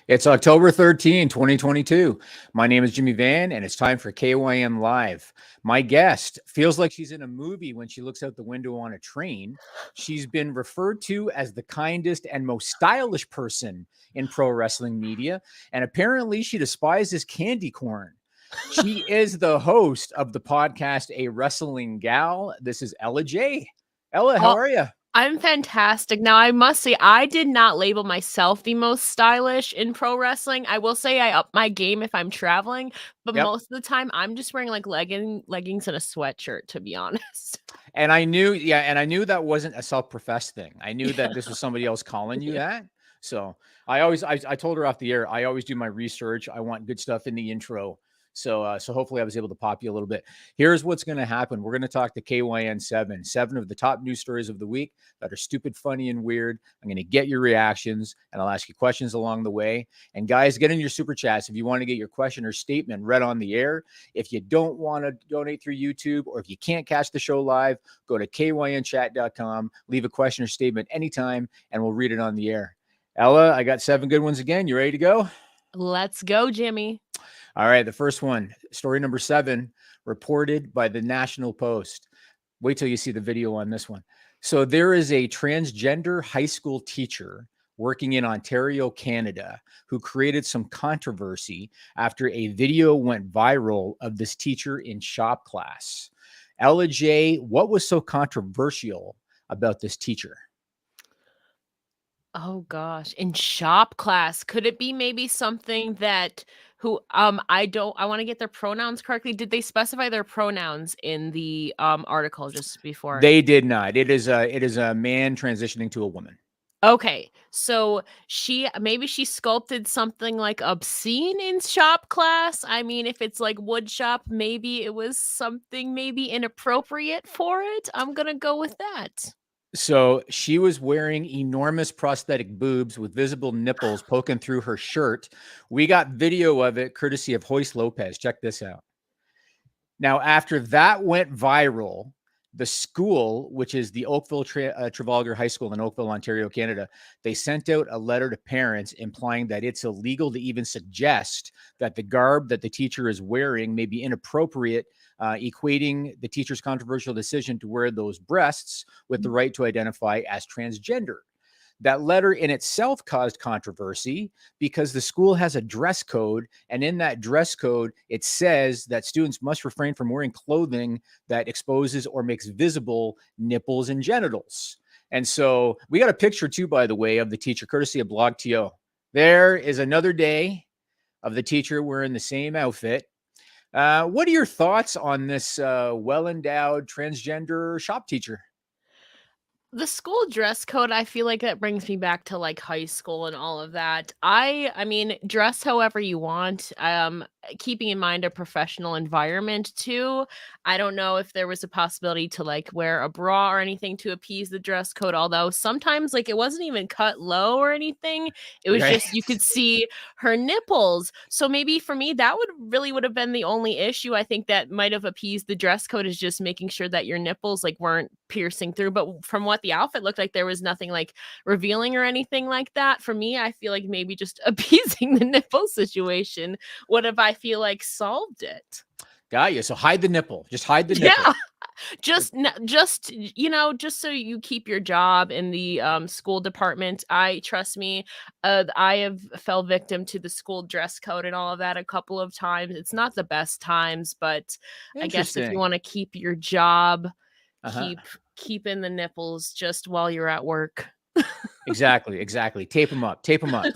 It's October 13, 2022. My name is Jimmy Van, and it's time for KYN Live. My guest feels like she's in a movie when she looks out the window on a train. She's been referred to as the kindest and most stylish person in pro wrestling media, and apparently she despises candy corn. She is the host of the podcast A Wrestling Gal. This is Ella J. Ella, how Oh, are you? I'm fantastic. Now, I must say, I did not label myself the most stylish in pro wrestling. I will say I up my game if I'm traveling, but Yep. most of the time I'm just wearing like leggings and a sweatshirt, to be honest. And I knew, yeah, and I knew that wasn't a self-professed thing. I knew that Yeah. this was somebody else calling you Yeah. that. So I told her off the air, I always do my research. I want good stuff in the intro. So hopefully I was able to pop you a little bit. Here's what's going to happen. We're going to talk to KYN seven of the top news stories of the week that are stupid, funny, and weird. I'm going to get your reactions and I'll ask you questions along the way. And guys, get in your super chats if you want to get your question or statement read on the air. If you don't want to donate through YouTube, or if you can't catch the show live, go to kynchat.com, leave a question or statement anytime, and we'll read it on the air. Ella, I got 7 good ones again. You ready to go? Let's go, Jimmy. All right. The first one, story number 7, reported by the National Post. Wait till you see the video on this one. So there is a transgender high school teacher working in Ontario, Canada, who created some controversy after a video went viral of this teacher in shop class. Ella J, what was so controversial about this teacher? Oh gosh, in shop class, could it be maybe something that who I want to get their pronouns correctly. Did they specify their pronouns in the article just before? They did not. It is a man transitioning to a woman. Okay, so she sculpted something like obscene in shop class. I mean, if it's like wood shop, maybe it was something maybe inappropriate for it. I'm gonna go with that. So she was wearing enormous prosthetic boobs with visible nipples poking through her shirt. We got video of it courtesy of Hoist Lopez. Check this out. Now, after that went viral, the school, which is the Oakville Trafalgar High School in Oakville, Ontario, Canada, they sent out a letter to parents implying that it's illegal to even suggest that the garb that the teacher is wearing may be inappropriate, equating the teacher's controversial decision to wear those breasts with the right to identify as transgender. That letter in itself caused controversy because the school has a dress code. And in that dress code, it says that students must refrain from wearing clothing that exposes or makes visible nipples and genitals. And so we got a picture too, by the way, of the teacher, courtesy of BlogTO. There is another day of the teacher wearing the same outfit. What are your thoughts on this well-endowed transgender shop teacher? The school dress code, I feel like that brings me back to like high school and all of that. I mean, dress however you want. Keeping in mind a professional environment too. I don't know if there was a possibility to like wear a bra or anything to appease the dress code, although sometimes like it wasn't even cut low or anything. It was Right. just you could see her nipples. So maybe for me that would have been the only issue. I think that might have appeased the dress code, is just making sure that your nipples like weren't piercing through. But from what the outfit looked like, there was nothing like revealing or anything like that. For me, I feel like maybe just appeasing the nipple situation would have, I feel like, solved it. Got you. So hide the nipple. Just hide the nipple. Yeah. Just so you keep your job in the school department. I trust me, I have fell victim to the school dress code and all of that a couple of times. It's not the best times, but I guess if you Interesting. want to keep your job, Uh-huh. keep in the nipples just while you're at work. Exactly. Tape them up. Tape them up.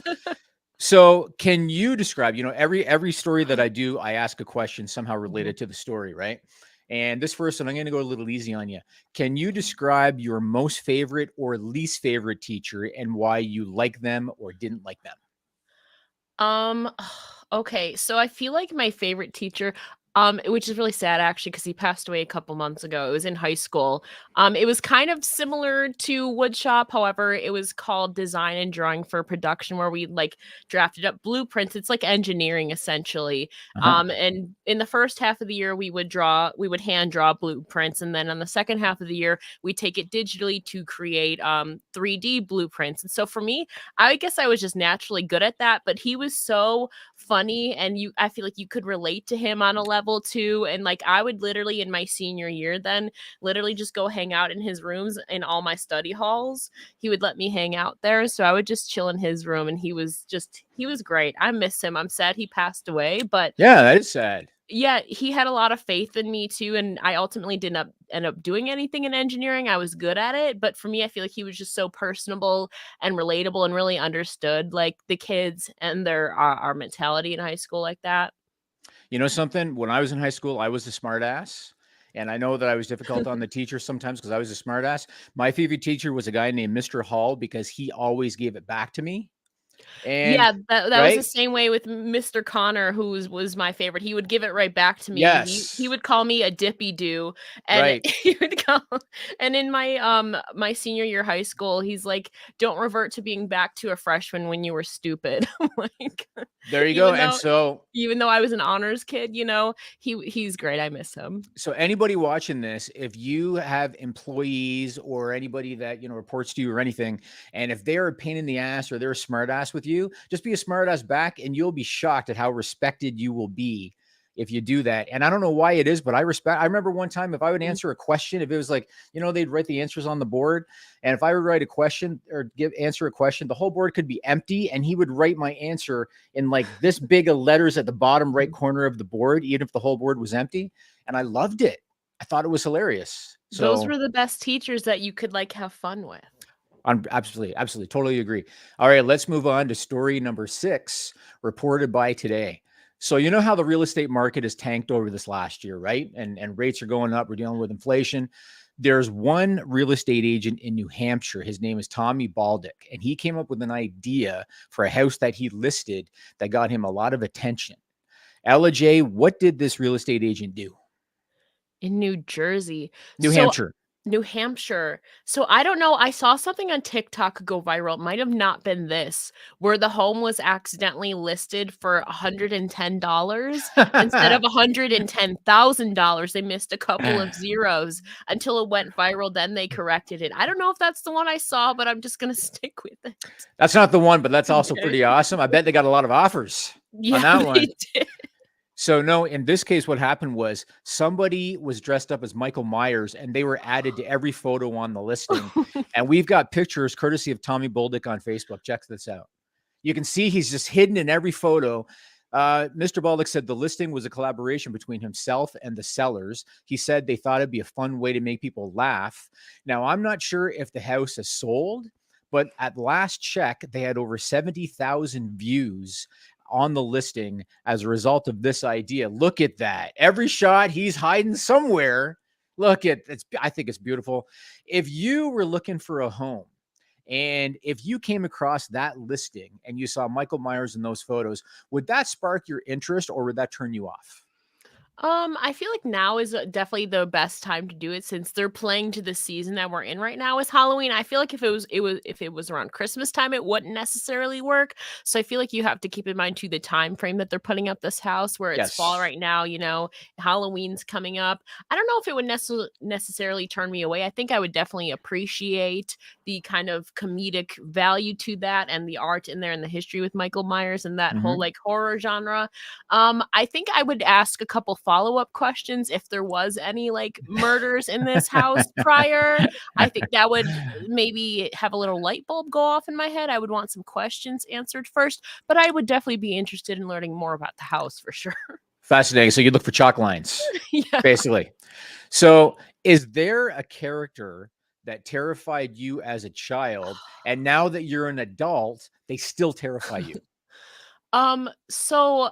So, can you describe, every story that I do, I ask a question somehow Mhm. related to the story, right? And this first one, I'm going to go a little easy on you. Can you describe your most favorite or least favorite teacher and why you like them or didn't like them? Um, okay, so I feel like my favorite teacher, Which is really sad actually, because he passed away a couple months ago. It was in high school. It was kind of similar to woodshop. However, it was called design and drawing for production, where we like drafted up blueprints. It's like engineering essentially. Uh-huh. And in the first half of the year, we would hand draw blueprints, and then on the second half of the year, we take it digitally to create 3D blueprints. And so for me, I guess I was just naturally good at that. But he was so funny, and I feel like you could relate to him on a level too. And like I would literally in my senior year then literally just go hang out in his rooms in all my study halls. He would let me hang out there, so I would just chill in his room, and he was great. I miss him. I'm sad he passed away, but Yeah, that is sad. yeah, he had a lot of faith in me too, and I ultimately didn't end up doing anything in engineering. I was good at it, but for me, I feel like he was just so personable and relatable, and really understood like the kids and their our mentality in high school like that. You know something? When I was in high school, I was a smart ass. And I know that I was difficult on the teachers sometimes because I was a smart ass. My favorite teacher was a guy named Mr. Hall because he always gave it back to me. And Yeah, that was the right? same way with Mr. Connor, who was my favorite. He would give it right back to me. He Yes. would call me a dippy do, and Right. he would call and in my senior year high school, he's like, "Don't revert to being back to a freshman when you were stupid." I'm like, There you go. even And though so even though I was an honors kid, he's great. I miss him. so anybody watching this, if you have employees or anybody that reports to you or anything, and if they're a pain in the ass or they're a smart ass with you, just be a smart ass back, and you'll be shocked at how respected you will be if you do that. And I don't know why it is, but I remember one time if I would Mhm. answer a question, if it was like, they'd write the answers on the board, and if I would write a question or answer a question, the whole board could be empty, and he would write my answer in like this big of letters at the bottom right corner of the board, even if the whole board was empty. And I loved it. I thought it was hilarious. Those So were the best teachers that you could like have fun with. I'm absolutely, totally agree. All right, let's move on to story number 6, reported by Today. So you know how the real estate market has tanked over this last year, right? And rates are going up. We're dealing with inflation. There's one real estate agent in New Hampshire. His name is Tommy Baldick, and he came up with an idea for a house that he listed that got him a lot of attention. Ella J, what did this real estate agent do? In New Jersey. New So Hampshire. New Hampshire. So I don't know, I saw something on TikTok go viral, it might have not been this, where the home was accidentally listed for $110 instead of $110,000. They missed a couple of zeros until it went viral, then they corrected it. I don't know if that's the one I saw, but I'm just gonna stick with it. That's not the one, but that's also Okay. pretty awesome. I bet they got a lot of offers on Yeah, that they one. did. So no, in this case, what happened was somebody was dressed up as Michael Myers, and they were added to every photo on the listing. And we've got pictures courtesy of Tommy Boldick on Facebook. Check this out. You can see he's just hidden in every photo. Mr. Boldick said the listing was a collaboration between himself and the sellers. He said they thought it'd be a fun way to make people laugh. Now, I'm not sure if the house has sold, but at last check, they had over 70,000 views on the listing as a result of this idea. Look at that. Every shot, he's hiding somewhere. Look at it. I think it's beautiful. If you were looking for a home, and if you came across that listing and you saw Michael Myers in those photos, would that spark your interest or would that turn you off? I feel like now is definitely the best time to do it, since they're playing to the season that we're in right now is Halloween. I feel like if it was around Christmas time, it wouldn't necessarily work. So I feel like you have to keep in mind too the time frame that they're putting up this house, where it's fall Yes. right now. Halloween's coming up. I don't know if it would necessarily turn me away. I think I would definitely appreciate the kind of comedic value to that, and the art in there, and the history with Michael Myers and that whole Mhm. like horror genre. I think I would ask a couple follow-up questions if there was any like murders in this house prior. I think that would maybe have a little light bulb go off in my head. I would want some questions answered first, but I would definitely be interested in learning more about the house for sure. Fascinating. So you look for chalk lines, Yeah. basically. So is there a character that terrified you as a child, and now that you're an adult, they still terrify you? So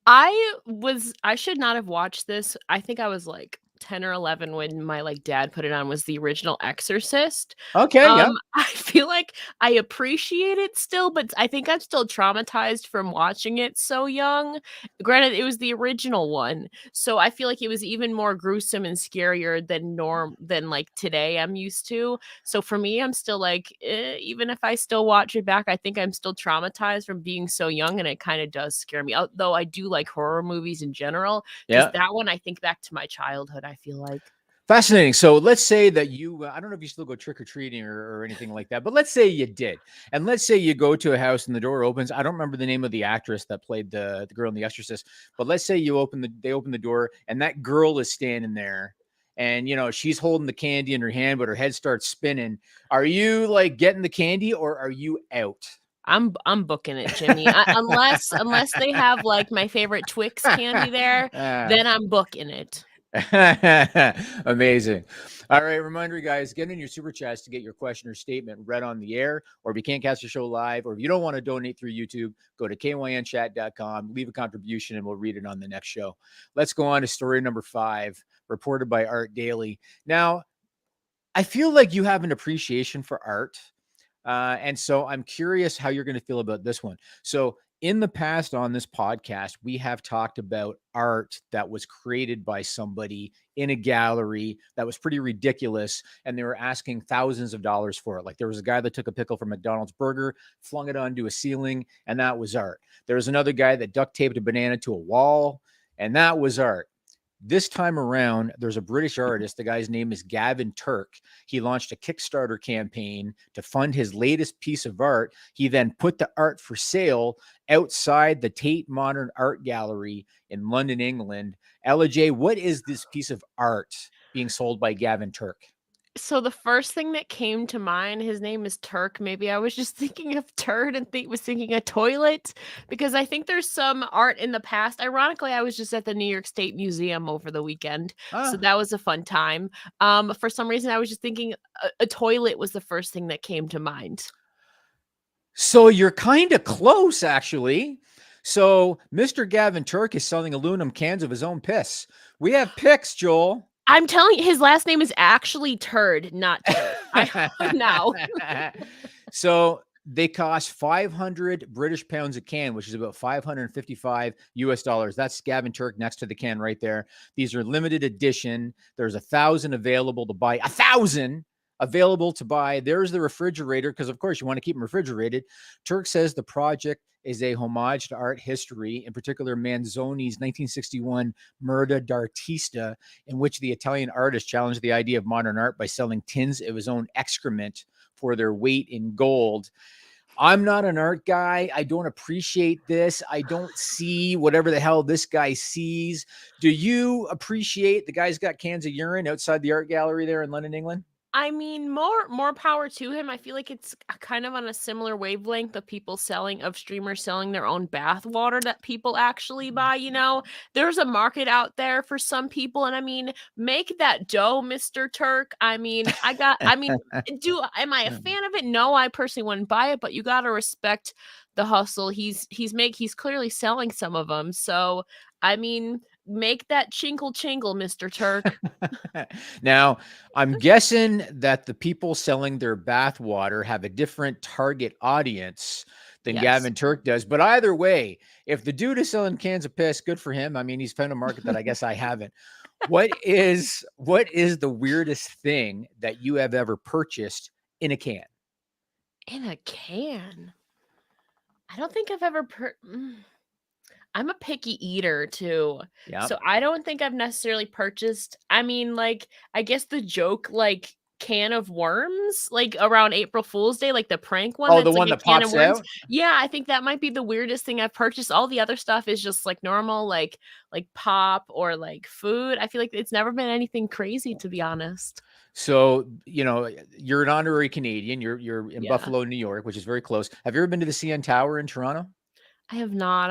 I should not have watched this. I think I was like 10 or 11 when my like dad put it on was the original Exorcist. Okay, yeah. I feel like I appreciate it still, but I think I'm still traumatized from watching it so young. Granted, it was the original one, so I feel like it was even more gruesome and scarier than like today I'm used to. So for me, I'm still like, even if I still watch it back, I think I'm still traumatized from being so young, and it kind of does scare me. Although I do like horror movies in general, just Yeah. that one I think back to my childhood. I feel like. Fascinating. So let's say that you, I don't know if you still go trick or treating or anything like that, but let's say you did. And let's say you go to a house and the door opens. I don't remember the name of the actress that played the girl in The Exorcist, but let's say they open the door and that girl is standing there and, you know, she's holding the candy in her hand, but her head starts spinning. Are you like getting the candy or are you out? I'm booking it, Jimmy. Unless they have like my favorite Twix candy there, then I'm booking it. Amazing. All right. Reminder, guys, get in your super chats to get your question or statement read on the air. Or if you can't catch the show live, or if you don't want to donate through YouTube, go to kynchat.com, leave a contribution, and we'll read it on the next show. Let's go on to story number 5, reported by Art Daily. Now, I feel like you have an appreciation for art. And so I'm curious how you're going to feel about this one. So, in the past on this podcast, we have talked about art that was created by somebody in a gallery that was pretty ridiculous. And they were asking thousands of dollars for it. Like there was a guy that took a pickle from McDonald's burger, flung it onto a ceiling, and that was art. There was another guy that duct taped a banana to a wall, and that was art. This time around, there's a British artist. The guy's name is Gavin Turk. He launched a Kickstarter campaign to fund his latest piece of art. He then put the art for sale outside the Tate Modern Art Gallery in London, England. Ella J, what is this piece of art being sold by Gavin Turk? So the first thing that came to mind, his name is Turk. Maybe I was just thinking of turd and was thinking a toilet, because I think there's some art in the past. Ironically, I was just at the New York State Museum over the weekend, so that was a fun time. For some reason, I was just thinking a toilet was the first thing that came to mind. So you're kind of close, actually. So Mr. Gavin Turk is selling aluminum cans of his own piss. We have pics, Joel. I'm telling you, his last name is actually Turd, not Turd. Now. So they cost 500 British pounds a can, which is about 555 US dollars. That's Gavin Turk next to the can right there. These are limited edition. There's 1,000 available to buy. 1,000 available to buy. There's the refrigerator, because of course you want to keep them refrigerated. Turk says the project is a homage to art history, in particular Manzoni's 1961 Merda d'Artista, in which the Italian artist challenged the idea of modern art by selling tins of his own excrement for their weight in gold. I'm not an art guy. I don't appreciate this. I don't see whatever the hell this guy sees. Do you appreciate the guy's got cans of urine outside the art gallery there in London, England? I mean, more power to him. I feel like it's kind of on a similar wavelength of streamers selling their own bath water that people actually buy, you know. There's a market out there for some people, and I mean, make that dough, Mr. Turk. I mean, am I a fan of it? No, I personally wouldn't buy it, but you got to respect the hustle. He's clearly selling some of them. So, I mean, make that chinkle chingle, Mr. Turk. Now, I'm guessing that the people selling their bath water have a different target audience than Gavin Turk does. But either way, if the dude is selling cans of piss, good for him. I mean, he's found a market that I guess I haven't. What is the weirdest thing that you have ever purchased in a can? In a can? I don't think I've ever I'm a picky eater too. Yeah. So I don't think I've necessarily purchased. I mean, like, I guess the joke, like, can of worms, like around April Fool's Day, like the prank one. Oh, that's the like one a that can pops of worms. out? Yeah, I think that might be the weirdest thing I've purchased. All the other stuff is just like normal, like pop or like food. I feel like it's never been anything crazy, to be honest. So, you know, you're an honorary Canadian. You're in Buffalo, New York, which is very close. Have you ever been to the CN Tower in Toronto? I have not.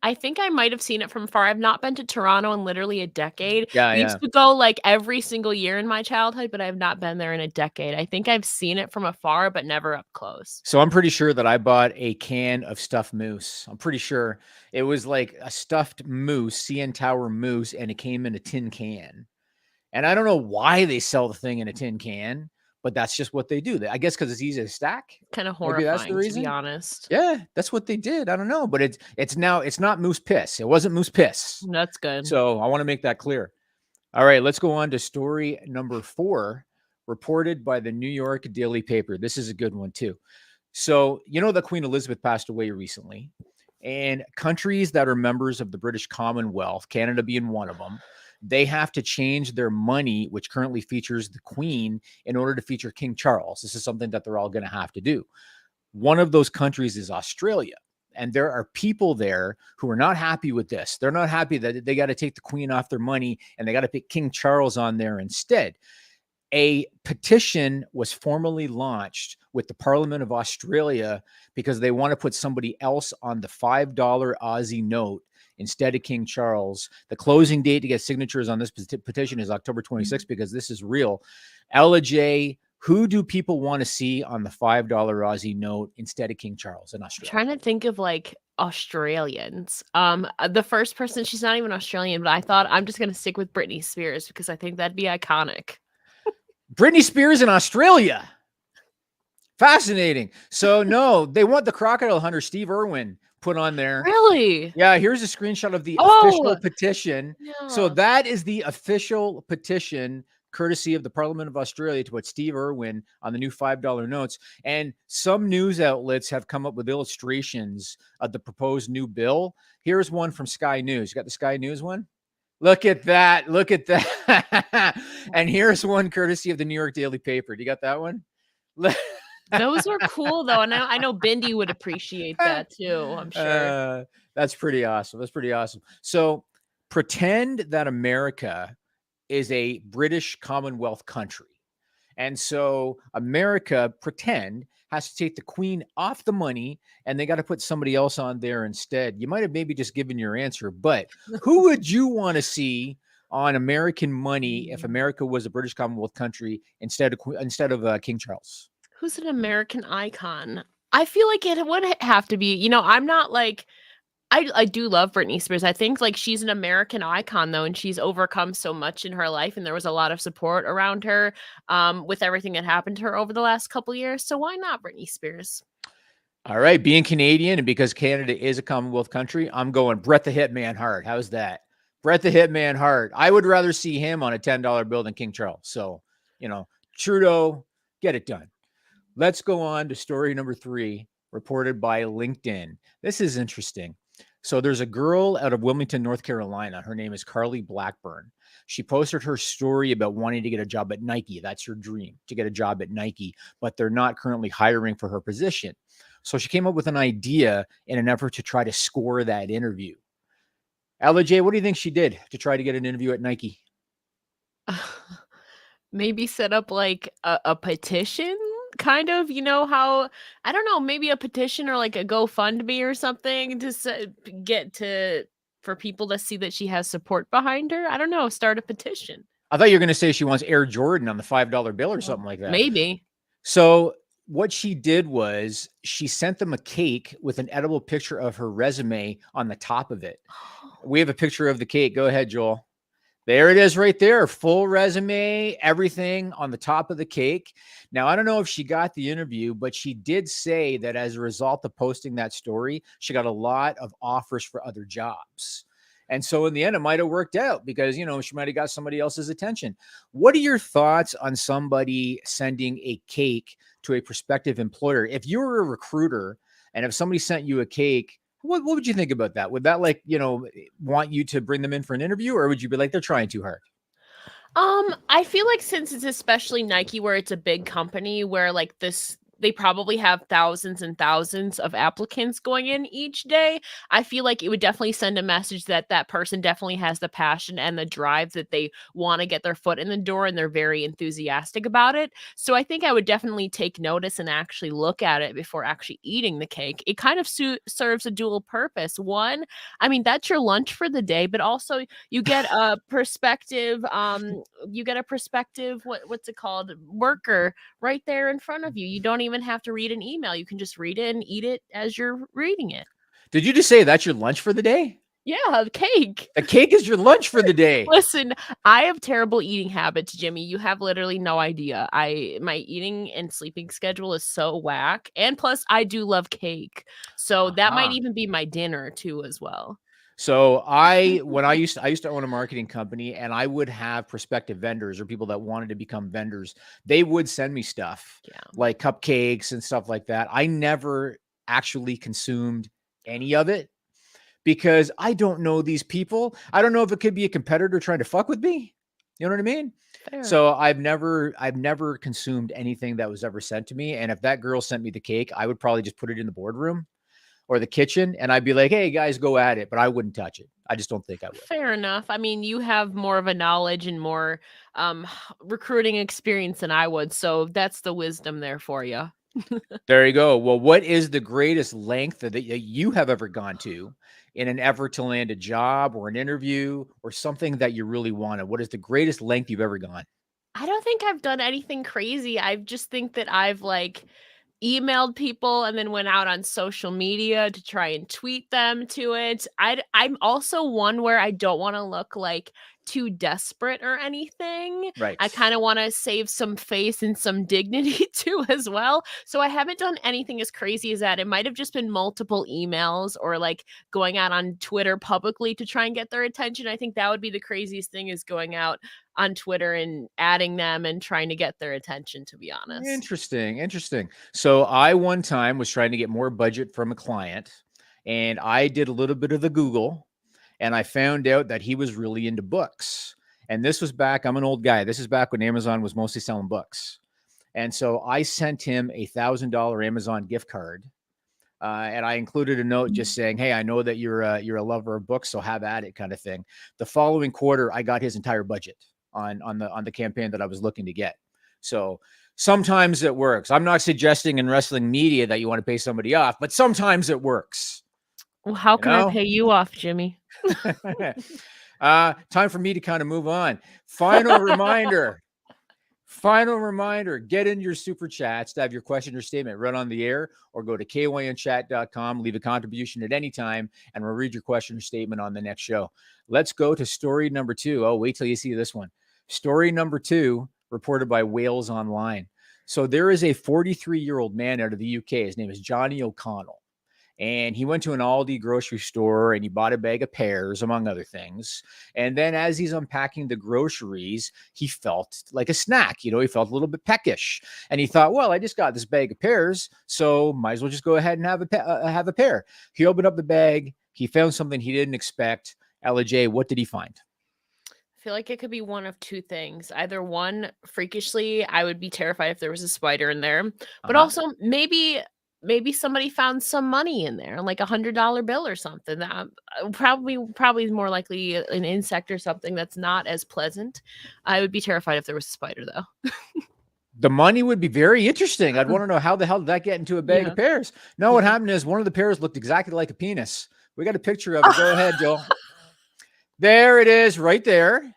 I think I might have seen it from far. I've not been to Toronto in literally a decade. Yeah, We used to go like every single year in my childhood, but I have not been there in a decade. I think I've seen it from afar, but never up close. So I'm pretty sure that I bought a can of stuffed moose. I'm pretty sure it was like a stuffed moose, CN Tower moose, and it came in a tin can. And I don't know why they sell the thing in a tin can, but that's just what they do. I guess because it's easy to stack. Kind of Maybe that's the horrifying, to be reason. honest. Yeah, that's what they did. I don't know, but it's not moose piss. It wasn't moose piss. That's good. So I want to make that clear. All right, let's go on to story number 4, reported by the New York Daily Paper. This is a good one too. So, you know that Queen Elizabeth passed away recently, and countries that are members of the British Commonwealth, Canada being one of them, they have to change their money, which currently features the Queen, in order to feature King Charles. This is something that they're all going to have to do. One of those countries is Australia. And there are people there who are not happy with this. They're not happy that they got to take the Queen off their money and they got to put King Charles on there instead. A petition was formally launched with the Parliament of Australia because they want to put somebody else on the $5 Aussie note instead of King Charles. The closing date to get signatures on this petition is October 26th because this is real. Ella J, who do people want to see on the $5 Aussie note instead of King Charles in Australia? I'm trying to think of like Australians. The first person, she's not even Australian, but I thought I'm just gonna stick with Britney Spears because I think that'd be iconic. Britney Spears in Australia. Fascinating. So no, they want the crocodile hunter Steve Irwin put on there. Really? Yeah, here's a screenshot of the official petition. Yeah. So that is the official petition, courtesy of the Parliament of Australia, to put Steve Irwin on the new $5 notes. And some news outlets have come up with illustrations of the proposed new bill. Here's one from Sky News. You got the Sky News one? Look at that. Look at that. And here's one courtesy of the New York Daily Paper. Do you got that one? Those are cool though, and I know Bindi would appreciate that too, I'm sure. That's pretty awesome. That's pretty awesome. So pretend that America is a British Commonwealth country. And so America, pretend, has to take the Queen off the money and they got to put somebody else on there instead. You might have maybe just given your answer, but who would you want to see on American money if America was a British Commonwealth country instead of King Charles? Who's an American icon? I feel like it would have to be, I'm not like, I do love Britney Spears. I think like she's an American icon though, and she's overcome so much in her life, and there was a lot of support around her with everything that happened to her over the last couple of years. So why not Britney Spears? All right, being Canadian and because Canada is a Commonwealth country, I'm going Bret the Hitman Hart. How's that? Bret the Hitman Hart. I would rather see him on a $10 bill than King Charles. So, Trudeau, get it done. Let's go on to story number 3, reported by LinkedIn. This is interesting. So there's a girl out of Wilmington, North Carolina. Her name is Carly Blackburn. She posted her story about wanting to get a job at Nike. That's her dream, to get a job at Nike, but they're not currently hiring for her position. So she came up with an idea in an effort to try to score that interview. Ella J, what do you think she did to try to get an interview at Nike? Maybe set up like a petition, kind of, how, I don't know, maybe a petition or like a GoFundMe or something to for people to see that she has support behind her. I don't know, start a petition. I thought you were going to say she wants Air Jordan on the $5 bill or something like that. Maybe. So what she did was she sent them a cake with an edible picture of her resume on the top of it. We have a picture of the cake. Go ahead, Joel. There it is right there. Full resume, everything on the top of the cake. Now, I don't know if she got the interview, but she did say that as a result of posting that story, she got a lot of offers for other jobs. And so in the end, it might have worked out because, she might have got somebody else's attention. What are your thoughts on somebody sending a cake to a prospective employer? If you were a recruiter and if somebody sent you a cake, what would you think about that? Would that want you to bring them in for an interview, or would you be like, they're trying too hard? I feel like since it's especially Nike, where it's a big company where like they probably have thousands and thousands of applicants going in each day. I feel like it would definitely send a message that that person definitely has the passion and the drive that they want to get their foot in the door, and they're very enthusiastic about it. So I think I would definitely take notice and actually look at it before actually eating the cake. It kind of serves a dual purpose. One, I mean, that's your lunch for the day, but also you get a perspective, what's it called? Worker right there in front of you. You don't even have to read an email. You can just read it and eat it as you're reading it. Did you just say that's your lunch for the day? Yeah, cake. The cake is your lunch for the day. Listen, I have terrible eating habits, Jimmy. You have literally no idea. My eating and sleeping schedule is so whack. And plus I do love cake. So that might Uh-huh. even be my dinner too as well. So when I used to own a marketing company, and I would have prospective vendors or people that wanted to become vendors. They would send me stuff Yeah. like cupcakes and stuff like that. I never actually consumed any of it because I don't know these people. I don't know if it could be a competitor trying to fuck with me. You know what I mean? Fair. So I've never consumed anything that was ever sent to me. And if that girl sent me the cake, I would probably just put it in the boardroom or the kitchen, and I'd be like, "Hey guys, go at it," but I wouldn't touch it. I just don't think I would. Fair enough. I mean, you have more of a knowledge and more recruiting experience than I would. So that's the wisdom there for you. There you go. Well, what is the greatest length that you have ever gone to in an effort to land a job or an interview or something that you really wanted? What is the greatest length you've ever gone? I don't think I've done anything crazy. I just think that I've like emailed people and then went out on social media to try and tweet them to it. I'm also one where I don't want to look like too desperate or anything. Right. I kind of want to save some face and some dignity too as well. So I haven't done anything as crazy as that. It might have just been multiple emails or like going out on Twitter publicly to try and get their attention. I think that would be the craziest thing, is going out on Twitter and adding them and trying to get their attention, to be honest. Interesting. So I one time was trying to get more budget from a client, and I did a little bit of the Google, and I found out that he was really into books. And this was back, I'm an old guy. This is back when Amazon was mostly selling books. And so I sent him $1,000 Amazon gift card. And I included a note just saying, "Hey, I know that you're a lover of books, so have at it," kind of thing. The following quarter, I got his entire budget on the campaign that I was looking to get. So sometimes it works. I'm not suggesting in wrestling media that you want to pay somebody off, but sometimes it works. Well, how You can I know? pay you off, Jimmy? Time for me to kind of move on. Final reminder. Final reminder, get in your super chats to have your question or statement run on the air, or go to kynchat.com, leave a contribution at any time, and we'll read your question or statement on the next show. Let's go to story number 2. Oh, wait till you see this one. Story number 2, reported by Wales Online. So there is a 43-year-old man out of the UK. His name is Johnny O'Connell. And he went to an Aldi grocery store and he bought a bag of pears, among other things. And then as he's unpacking the groceries, he felt like a snack. He felt a little bit peckish. And he thought, well, I just got this bag of pears, so might as well just go ahead and have a pear. He opened up the bag. He found something he didn't expect. Ella J, what did he find? I feel like it could be one of two things. Either one, freakishly, I would be terrified if there was a spider in there. But also maybe somebody found some money in there, like $100 bill or something. That probably is more likely an insect or something that's not as pleasant. I would be terrified if there was a spider, though. The money would be very interesting. I'd want to know how the hell did that get into a bag of pears? No, what happened is one of the pears looked exactly like a penis. We got a picture of it. Go ahead, Joe. There it is, right there.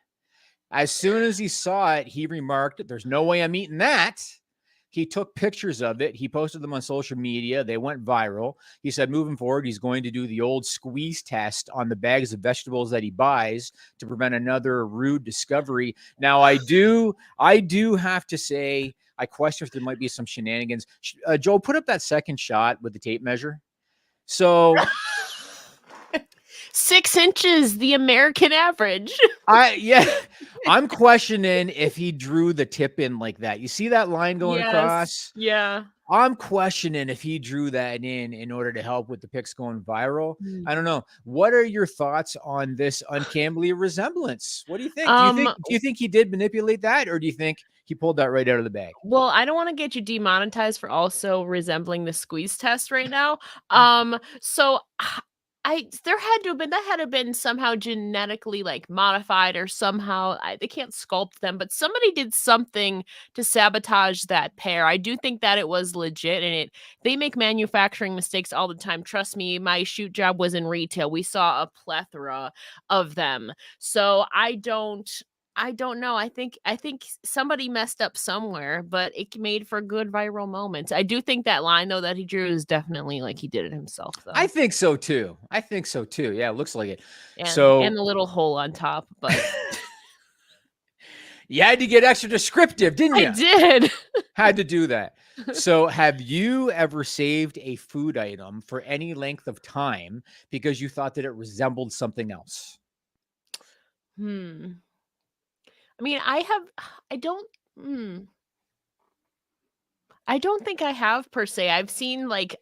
As soon as he saw it, he remarked, "There's no way I'm eating that." He took pictures of it. He posted them on social media. They went viral. He said moving forward, he's going to do the old squeeze test on the bags of vegetables that he buys to prevent another rude discovery. Now, I do have to say, I question if there might be some shenanigans. Joe, put up that second shot with the tape measure. So 6 inches, the American average. I'm questioning if he drew the tip in like that. You see that line going across? Yeah. I'm questioning if he drew that in order to help with the pics going viral. I don't know. What are your thoughts on this uncannily resemblance? What do you think? Do you think he did manipulate that, or do you think he pulled that right out of the bag? Well, I don't want to get you demonetized for also resembling the squeeze test right now. So there had to have been somehow genetically like modified, or somehow they can't sculpt them, but somebody did something to sabotage that pear. I do think that it was legit, and they make manufacturing mistakes all the time. Trust me, my shoot job was in retail. We saw a plethora of them. So I don't I don't know. I think somebody messed up somewhere, but it made for good viral moments. I do think that line though that he drew is definitely like he did it himself I though. think so too. I think so too. Yeah, it looks like it. And So the little hole on top, but you had to get extra descriptive, didn't I you? did. Had to do that. So have you ever saved a food item for any length of time because you thought that it resembled something else? Hmm. I mean, I have I don't hmm. I don't think I have per se. I've seen like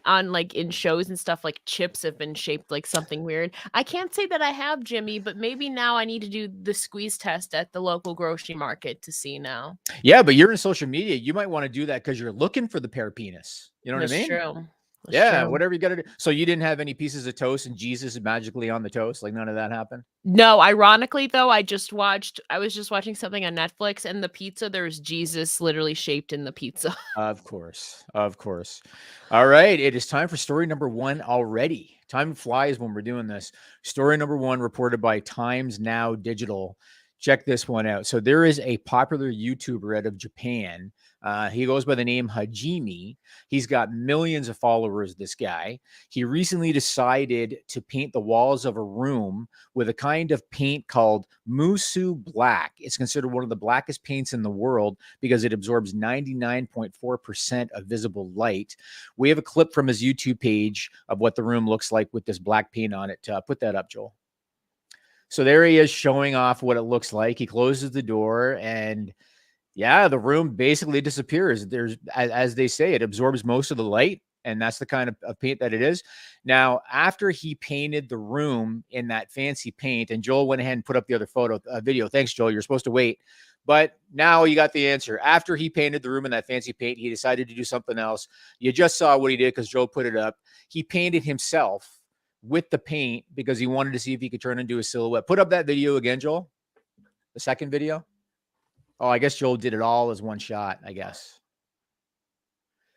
on like in shows and stuff like chips have been shaped like something weird. I can't say that I have, Jimmy, but maybe now I need to do the squeeze test at the local grocery market to see now. Yeah, but you're in social media. You might want to do that because you're looking for the pear penis. You know what I That's mean? true. That's Yeah, true. whatever you got to do. So you didn't have any pieces of toast and Jesus is magically on the toast? Like none of that happened? No, ironically though, I was just watching something on Netflix and the pizza there was Jesus literally shaped in the pizza. Of course. Of course. All right. It is time for story number one already. Time flies when we're doing this. Story number one reported by Times Now Digital. Check this one out. So there is a popular YouTuber out of Japan. He goes by the name Hajime. He's got millions of followers, this guy. He recently decided to paint the walls of a room with a kind of paint called Musu Black. It's considered one of the blackest paints in the world because it absorbs 99.4% of visible light. We have a clip from his YouTube page of what the room looks like with this black paint on it. Put that up, Joel. So there he is showing off what it looks like. He closes the door and yeah, the room basically disappears. There's, as they say, it absorbs most of the light, and that's the kind of paint that it is. Now, after he painted the room in that fancy paint, and Joel went ahead and put up the other video. Thanks, Joel. You're supposed to wait. But now you got the answer. After he painted the room in that fancy paint, he decided to do something else. You just saw what he did because Joel put it up. He painted himself with the paint because he wanted to see if he could turn into a silhouette. Put up that video again, Joel. The second video. Oh, I guess Joel did it all as one shot, I guess.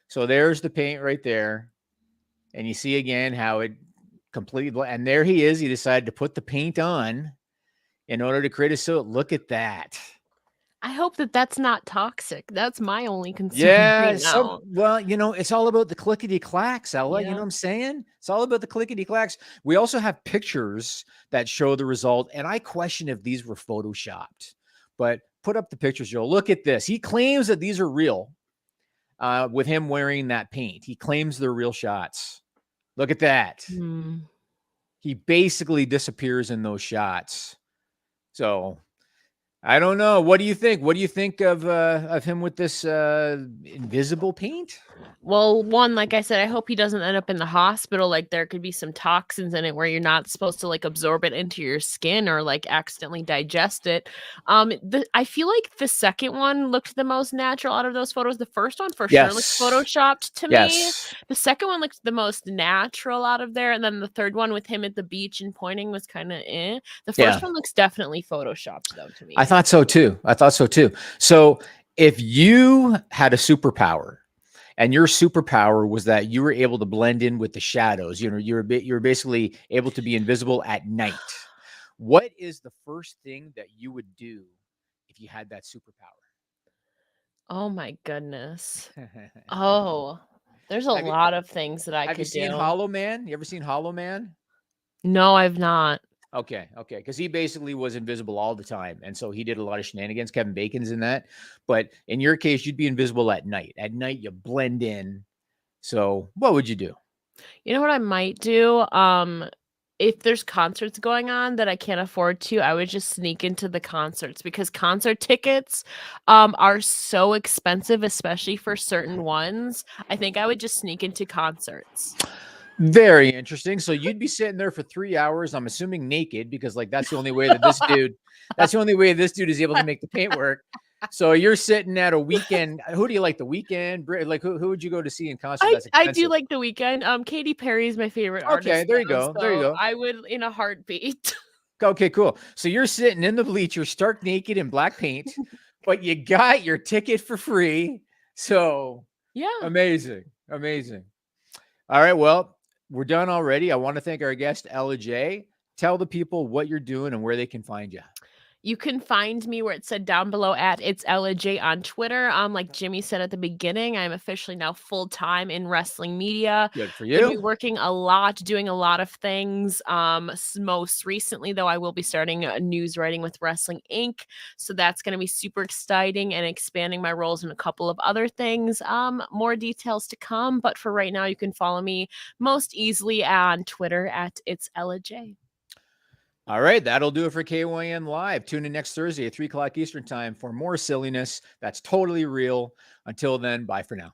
So there's the paint right there. And you see again how it completely, and there he is. He decided to put the paint on in order to create a silhouette. Look at that. I hope that that's not toxic. That's my only concern Yeah. right now. Well, it's all about the clickety clacks, Ella. You know Yeah. what I'm saying? It's all about the clickety clacks. We also have pictures that show the result. And I question if these were photoshopped, but put up the pictures, Joe. Look at this. He claims that these are real with him wearing that paint. He claims they're real shots. Look at that. Hmm. He basically disappears in those shots. So I don't know. What do you think? What do you think of him with this invisible paint? Well, one, like I said, I hope he doesn't end up in the hospital. Like there could be some toxins in it where you're not supposed to like absorb it into your skin or like accidentally digest it. I feel like the second one looked the most natural out of those photos. The first one for sure looks Yes. photoshopped to me. Yes. The second one looked the most natural out of there, and then the third one with him at the beach and pointing was kind of eh. The first one looks definitely photoshopped though to me. I thought so too. So if you had a superpower and your superpower was that you were able to blend in with the shadows, you're basically able to be invisible at night. What is the first thing that you would do if you had that superpower? Oh my goodness. Oh, there's a Have you lot of things that I have you could seen do. Hollow Man? You ever seen Hollow Man? No, I've not. Okay, because he basically was invisible all the time, and so he did a lot of shenanigans. Kevin Bacon's in that, but in your case, you'd be invisible at night. At night, you blend in. So, what would you do? You know what I might do? If there's concerts going on that I can't afford to, I would just sneak into the concerts because concert tickets are so expensive, especially for certain ones. I think I would just sneak into concerts. Very interesting. So you'd be sitting there for 3 hours. I'm assuming naked because, like, that's the only way that this dude is able to make the paint work. So you're sitting at a weekend. Who do you like? The Weekend? Like, who would you go to see in concert? That's I do expensive. like The Weeknd. Katy Perry is my favorite Okay, artist. there you though, go. There you so go. I would in a heartbeat. Okay, cool. So you're sitting in the bleachers, stark naked in black paint, but you got your ticket for free. So Yeah. amazing. Amazing. All right. Well, we're done already. I want to thank our guest, Ella J. Tell the people what you're doing and where they can find you. You can find me where it said down below at It's Ella J on Twitter. Like Jimmy said at the beginning, I'm officially now full-time in wrestling media. Good for Gonna be you. working a lot, doing a lot of things. Most recently, though, I will be starting news writing with Wrestling Inc. So that's gonna be super exciting and expanding my roles in a couple of other things. More details to come, but for right now, you can follow me most easily on Twitter at It's Ella J. All right, that'll do it for KYN Live. Tune in next Thursday at 3 o'clock Eastern Time for more silliness that's totally real. Until then, bye for now.